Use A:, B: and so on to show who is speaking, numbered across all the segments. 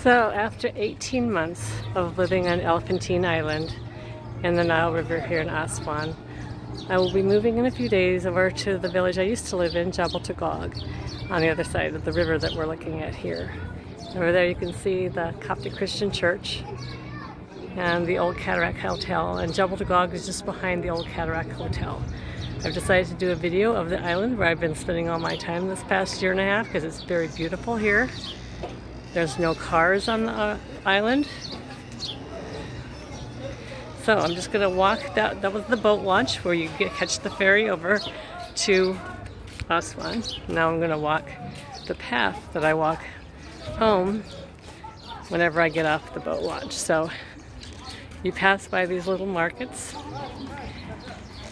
A: So after 18 months of living on Elephantine Island in the Nile River here in Aswan, I will be moving in a few days over to the village I used to live in, Jabal Tagog, on the other side of the river that we're looking at here. Over there you can see the Coptic Christian church and the Old Cataract Hotel, and Jabal Tagog is just behind the Old Cataract Hotel. I've decided to do a video of the island where I've been spending all my time this past year and a half because it's very beautiful here. There's no cars on the island. So I'm just gonna walk, that was the boat launch where you catch the ferry over to Aswan. Now I'm gonna walk the path that I walk home whenever I get off the boat launch. So you pass by these little markets,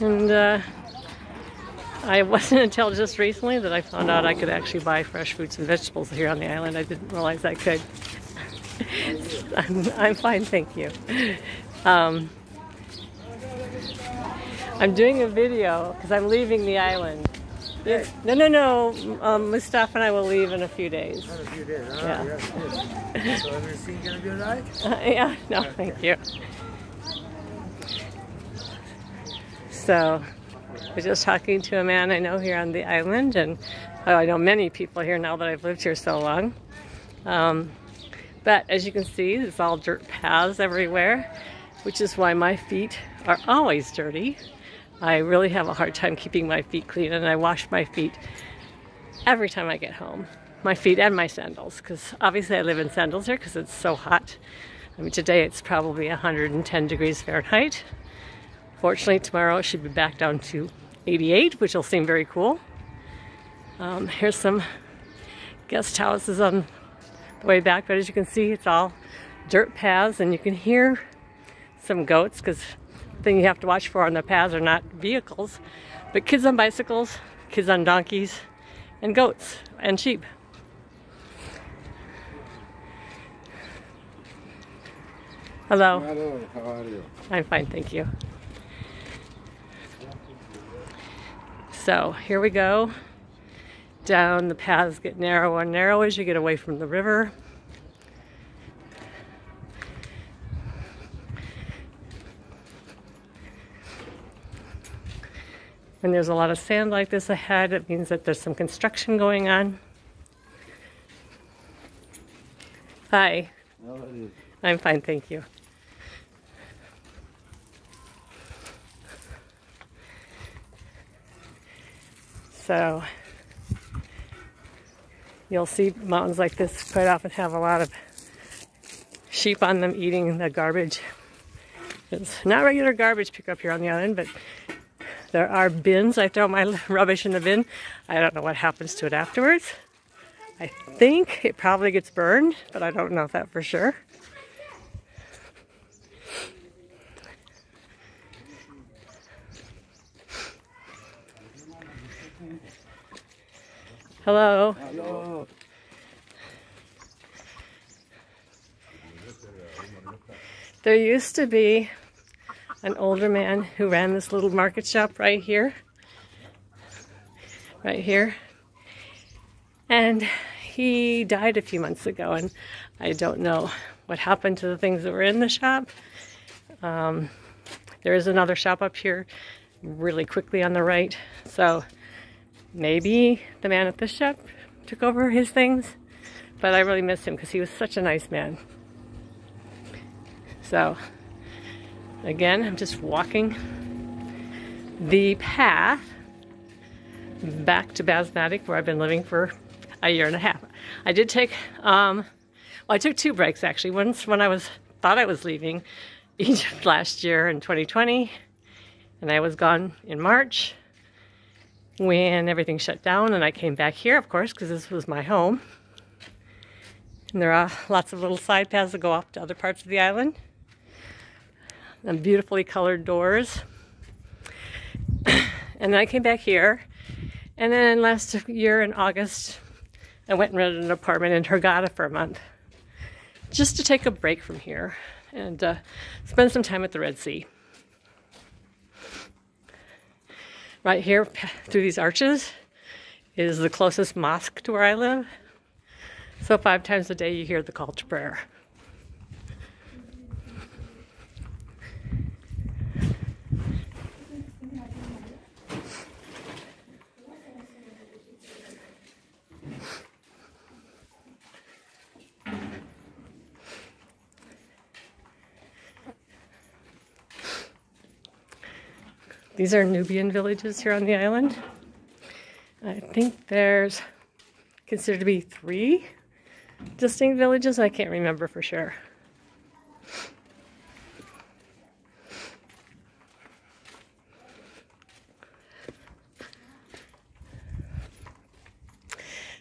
A: and it wasn't until just recently that I found out I could actually buy fresh fruits and vegetables here on the island. I didn't realize I could. I'm fine, thank you. I'm doing a video because I'm leaving the island. Yeah. No. Mustafa and I will leave in a few days.
B: In a few days, huh?
A: Yeah.
B: So everything gonna be alright?
A: Yeah, no, thank you. So, I was just talking to a man I know here on the island, and I know many people here now that I've lived here so long. But as you can see, it's all dirt paths everywhere, which is why my feet are always dirty. I really have a hard time keeping my feet clean, and I wash my feet every time I get home. My feet and my sandals, because obviously I live in sandals here because it's so hot. I mean, today it's probably 110 degrees Fahrenheit. Fortunately, tomorrow it should be back down to 88, which will seem very cool. Here's some guest houses on the way back, but as you can see, it's all dirt paths, and you can hear some goats, because the thing you have to watch for on the paths are not vehicles, but kids on bicycles, kids on donkeys, and goats and sheep. Hello.
B: Hello, how are you?
A: I'm fine, thank you. So here we go. Down the paths get narrower and narrower as you get away from the river. When there's a lot of sand like this ahead, it means that there's some construction going on. Hi.
B: How are you?
A: I'm fine, thank you. So you'll see mountains like this quite often have a lot of sheep on them eating the garbage. It's not regular garbage pickup here on the island, but there are bins. I throw my rubbish in the bin. I don't know what happens to it afterwards. I think it probably gets burned, but I don't know that for sure. Hello.
B: Hello.
A: There used to be an older man who ran this little market shop right here. Right here. And he died a few months ago, and I don't know what happened to the things that were in the shop. There is another shop up here really quickly on the right. So maybe the man at this shop took over his things, but I really miss him because he was such a nice man. So, again, I'm just walking the path back to Basmatic, where I've been living for a year and a half. I did take, well, I took two breaks actually. Once when I thought I was leaving Egypt last year in 2020, and I was gone in March when everything shut down, and I came back here, of course, because this was my home. And there are lots of little side paths that go off to other parts of the island. And beautifully colored doors. And then I came back here. And then last year in August, I went and rented an apartment in Hurghada for a month. Just to take a break from here and spend some time at the Red Sea. Right here, through these arches, is the closest mosque to where I live. So 5 times a day you hear the call to prayer. These are Nubian villages here on the island. I think there's considered to be 3 distinct villages. I can't remember for sure.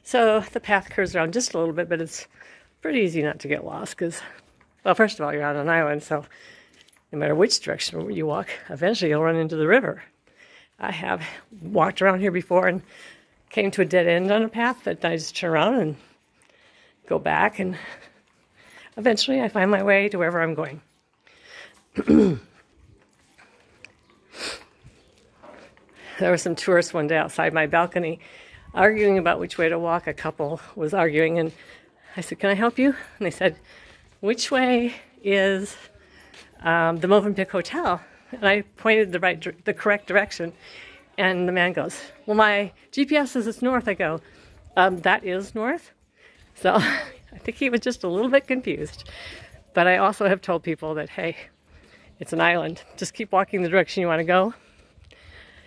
A: So the path curves around just a little bit, but it's pretty easy not to get lost because, well, first of all, you're on an island, so no matter which direction you walk, eventually you'll run into the river. I have walked around here before and came to a dead end on a path, but I just turn around and go back, and eventually I find my way to wherever I'm going. There were some tourists one day outside my balcony arguing about which way to walk. A couple was arguing, and I said, "Can I help you?" And they said, "Which way is the Movenpick Hotel?" And I pointed the correct direction, and the man goes, "Well, my GPS says it's north." I go, "That is north." So I think he was just a little bit confused. But I also have told people that, hey, it's an island. Just keep walking the direction you want to go,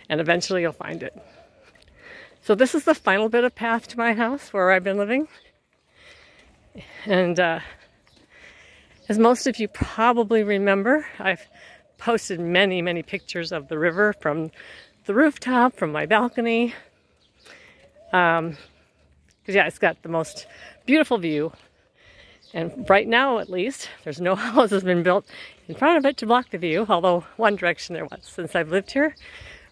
A: and eventually you'll find it. So this is the final bit of path to my house where I've been living. And as most of you probably remember, I've posted many, many pictures of the river from the rooftop, from my balcony. Because yeah, it's got the most beautiful view. And right now, at least, there's no houses been built in front of it to block the view, although one direction there was. Since I've lived here,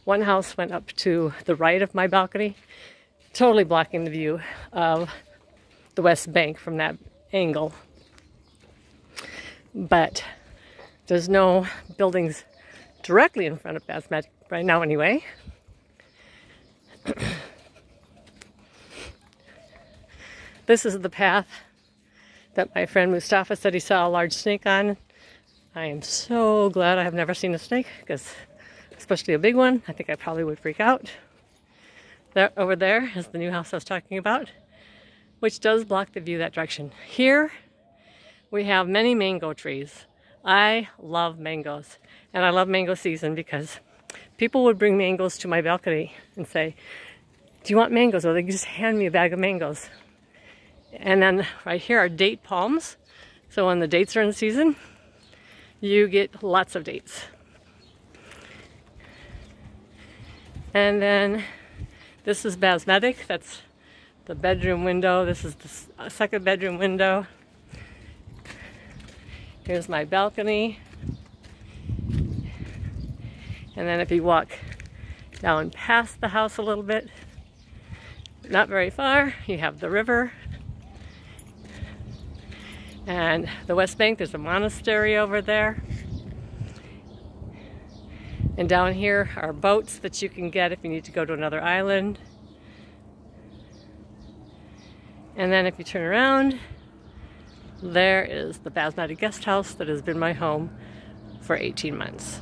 A: one house went up to the right of my balcony, totally blocking the view of the west bank from that angle. But there's no buildings directly in front of Basmatic right now anyway. This is the path that my friend Mustafa said he saw a large snake on. I am so glad I have never seen a snake, because especially a big one, I think I probably would freak out. There, over there is the new house I was talking about, which does block the view that direction. Here we have many mango trees. I love mangoes, and I love mango season because people would bring mangoes to my balcony and say, "Do you want mangoes?" Or they just hand me a bag of mangoes. And then right here are date palms. So when the dates are in season, you get lots of dates. And then this is Basmatic. That's the bedroom window. This is the second bedroom window. Here's my balcony. And then if you walk down past the house a little bit, not very far, you have the river. And the west bank, there's a monastery over there. And down here are boats that you can get if you need to go to another island. And then if you turn around, there is the Basmatic guest house that has been my home for 18 months.